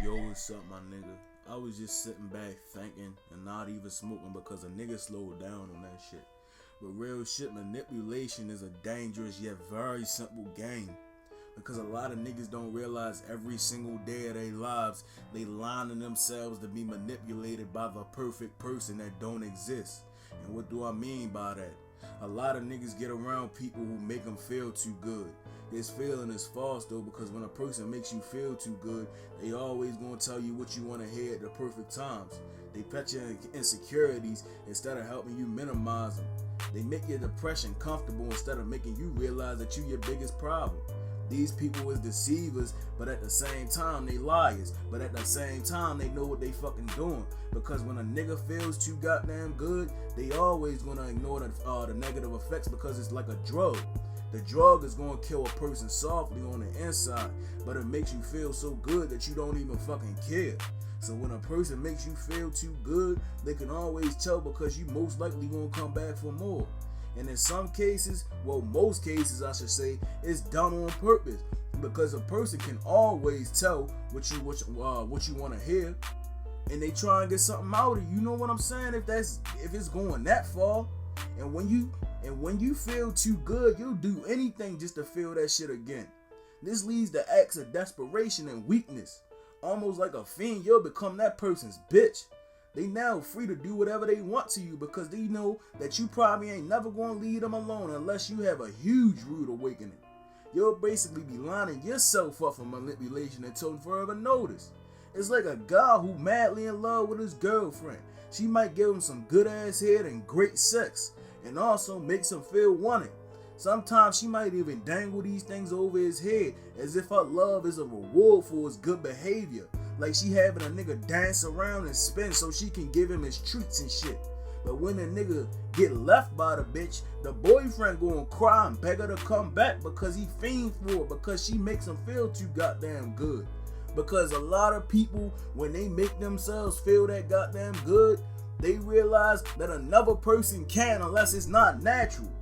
Yo, what's up, my nigga? I was just sitting back thinking and not even smoking because a nigga slowed down on that shit. But real shit, manipulation is a dangerous yet very simple game. Because a lot of niggas don't realize every single day of their lives they lining themselves to be manipulated by the perfect person that don't exist. And what do I mean by that? A lot of niggas get around people who make them feel too good. This feeling is false though, because when a person makes you feel too good, they always gonna tell you what you wanna hear at the perfect times. They pet your insecurities instead of helping you minimize them. They make your depression comfortable instead of making you realize that you your biggest problem. These people is deceivers, but at the same time they liars. But at the same time they know what they fucking doing. Because when a nigga feels too goddamn good, they always gonna ignore the negative effects because it's like a drug. The drug is gonna kill a person softly on the inside, but it makes you feel so good that you don't even fucking care. So when a person makes you feel too good, they can always tell because you most likely gonna come back for more. And in some cases, well, most cases I should say, it's done on purpose because a person can always tell what you want to hear, and they try and get something out of you. You know what I'm saying? If it's going that far, and when you feel too good, you'll do anything just to feel that shit again. This leads to acts of desperation and weakness. Almost like a fiend, you'll become that person's bitch. They now free to do whatever they want to you because they know that you probably ain't never gonna leave them alone unless you have a huge rude awakening. You'll basically be lining yourself up for manipulation until further notice. It's like a guy who madly in love with his girlfriend. She might give him some good ass head and great sex, and also makes him feel wanted. Sometimes she might even dangle these things over his head as if her love is a reward for his good behavior. Like she having a nigga dance around and spin so she can give him his treats and shit. But when the nigga get left by the bitch, the boyfriend gonna cry and beg her to come back because he fiend for it, because she makes him feel too goddamn good. Because a lot of people, when they make themselves feel that goddamn good, they realize that another person can unless it's not natural.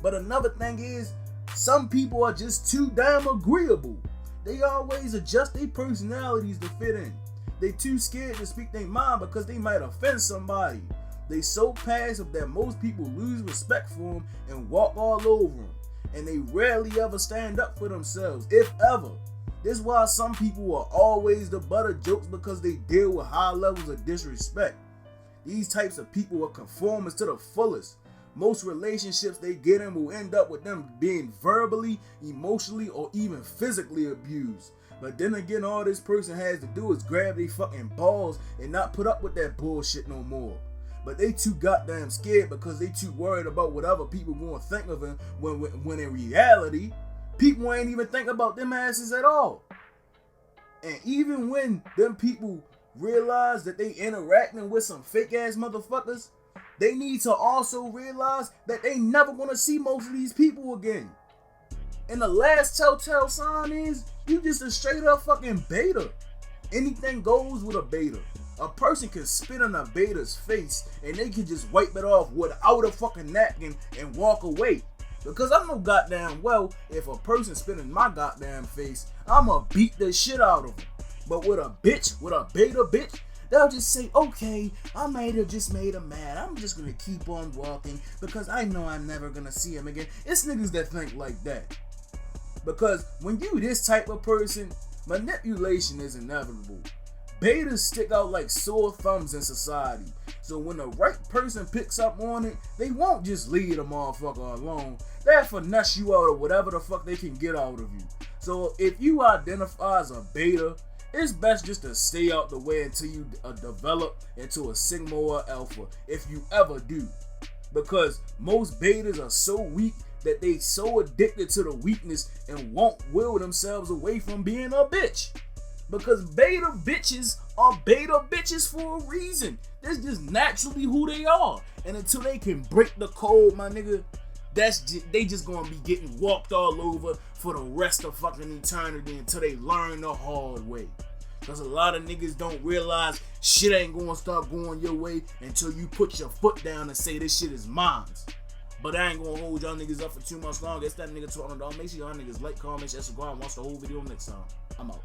But another thing is, some people are just too damn agreeable. They always adjust their personalities to fit in. They too scared to speak their mind because they might offend somebody. They so passive that most people lose respect for them and walk all over them. And they rarely ever stand up for themselves, if ever. This is why some people are always the butt of jokes, because they deal with high levels of disrespect. These types of people are conformists to the fullest. Most relationships they get in will end up with them being verbally, emotionally, or even physically abused. But then again, all this person has to do is grab their fucking balls and not put up with that bullshit no more. But they too goddamn scared because they too worried about what other people gonna think of them, when in reality, people ain't even think about them asses at all. And even when them people realize that they interacting with some fake ass motherfuckers, they need to also realize that they never gonna see most of these people again. And the last telltale sign is you just a straight up fucking beta. Anything goes with a beta. A person can spit on a beta's face and they can just wipe it off without a fucking napkin and walk away. Because I know goddamn well, if a person spit in my goddamn face, I'ma beat the shit out of them. But with a beta bitch, they'll just say, okay, I might have just made him mad. I'm just gonna keep on walking because I know I'm never gonna see him again. It's niggas that think like that. Because when you this type of person, manipulation is inevitable. Betas stick out like sore thumbs in society. So when the right person picks up on it, they won't just leave the motherfucker alone. They'll finesse you out of whatever the fuck they can get out of you. So if you identify as a beta, it's best just to stay out the way until you develop into a Sigma or Alpha, if you ever do. Because most betas are so weak that they so addicted to the weakness and won't will themselves away from being a bitch. Because beta bitches are beta bitches for a reason. That's just naturally who they are. And until they can break the code, my nigga, they just gonna be getting walked all over for the rest of fucking eternity until they learn the hard way. Because a lot of niggas don't realize shit ain't gonna start going your way until you put your foot down and say this shit is mine. But I ain't gonna hold y'all niggas up for too much longer. It's that nigga talking, dog. Make sure y'all niggas like, comment, share, subscribe, and watch the whole video next time. I'm out.